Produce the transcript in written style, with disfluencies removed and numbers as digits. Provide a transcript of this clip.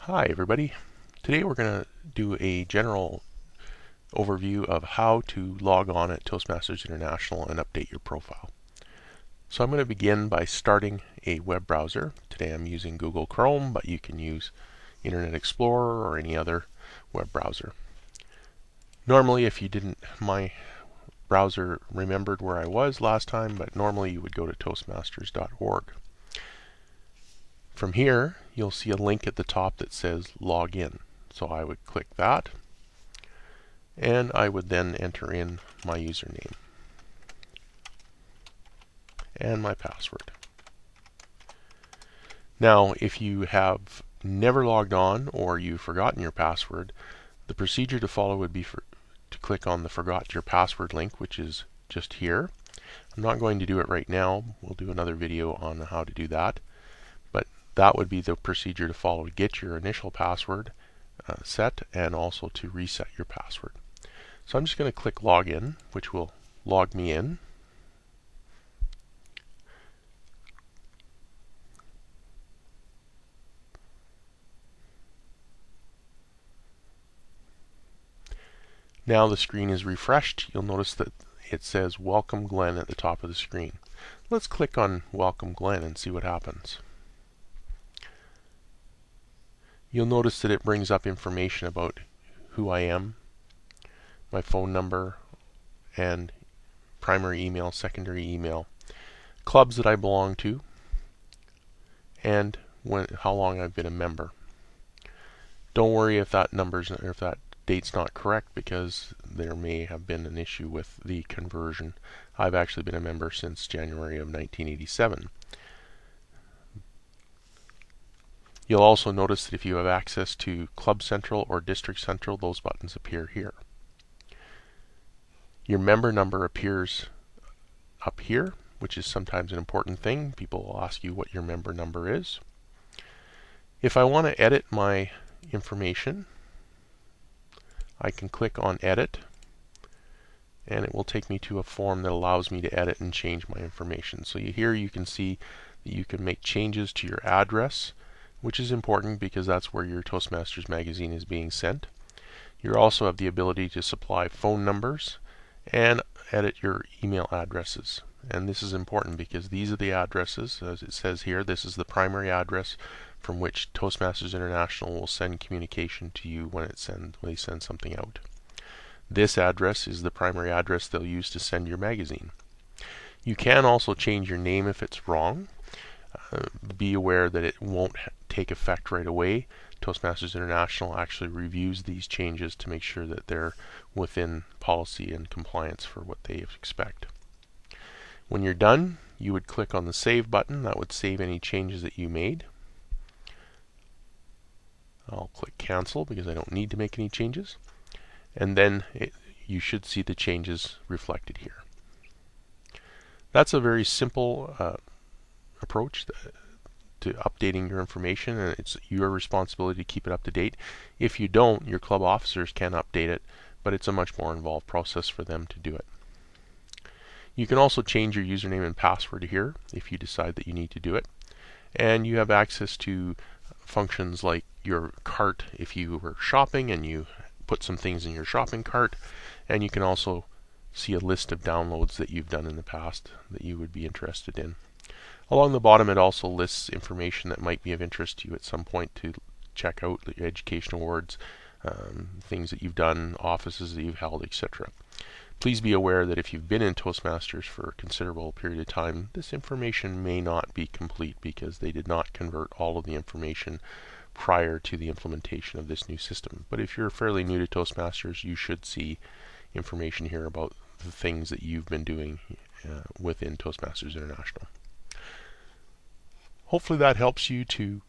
Hi everybody. Today we're going to do a general overview of how to log on at Toastmasters International and update your profile. So I'm going to begin by starting a web browser. Today I'm using Google Chrome, but you can use Internet Explorer or any other web browser. Normally, if you didn't, my browser remembered where I was last time, but normally you would go to toastmasters.org. From here, you'll see a link at the top that says Login. So I would click that, and I would then enter in my username and my password. Now, if you have never logged on or you've forgotten your password, the procedure to follow would be to click on the Forgot Your Password link, which is just here. I'm not going to do it right now. We'll do another video on how to do that. But that would be the procedure to follow to get your initial password set and also to reset your password. So I'm just going to click Login, which will log me in. Now the screen is refreshed. You'll notice that it says Welcome Glenn at the top of the screen. Let's click on Welcome Glenn and see what happens. You'll notice that it brings up information about who I am, my phone number, and primary email, secondary email, clubs that I belong to, and how long I've been a member. Don't worry if that date's not correct, because there may have been an issue with the conversion. I've actually been a member since January of 1987. You'll also notice that if you have access to Club Central or District Central, those buttons appear here. Your member number appears up here, which is sometimes an important thing. People will ask you what your member number is. If I want to edit my information, I can click on Edit, and it will take me to a form that allows me to edit and change my information. So here you can see that you can make changes to your address, which is important because that's where your Toastmasters magazine is being sent. You also have the ability to supply phone numbers and edit your email addresses. And this is important because these are the addresses, as it says here. This is the primary address from which Toastmasters International will send communication to you when they send something out. This address is the primary address they'll use to send your magazine. You can also change your name if it's wrong. Be aware that it won't take effect right away. Toastmasters International actually reviews these changes to make sure that they're within policy and compliance for what they expect. When you're done, you would click on the Save button. That would save any changes that you made. I'll click Cancel because I don't need to make any changes. And then you should see the changes reflected here. That's a very simple approach to updating your information, and it's your responsibility to keep it up to date. If you don't, your club officers can update it, but it's a much more involved process for them to do it. You can also change your username and password here if you decide that you need to do it. And you have access to functions like your cart if you were shopping and you put some things in your shopping cart, and you can also see a list of downloads that you've done in the past that you would be interested in. Along the bottom, it also lists information that might be of interest to you at some point to check out, the education awards, things that you've done, offices that you've held, etc. Please be aware that if you've been in Toastmasters for a considerable period of time, this information may not be complete because they did not convert all of the information prior to the implementation of this new system. But if you're fairly new to Toastmasters, you should see information here about the things that you've been doing within Toastmasters International. Hopefully that helps you to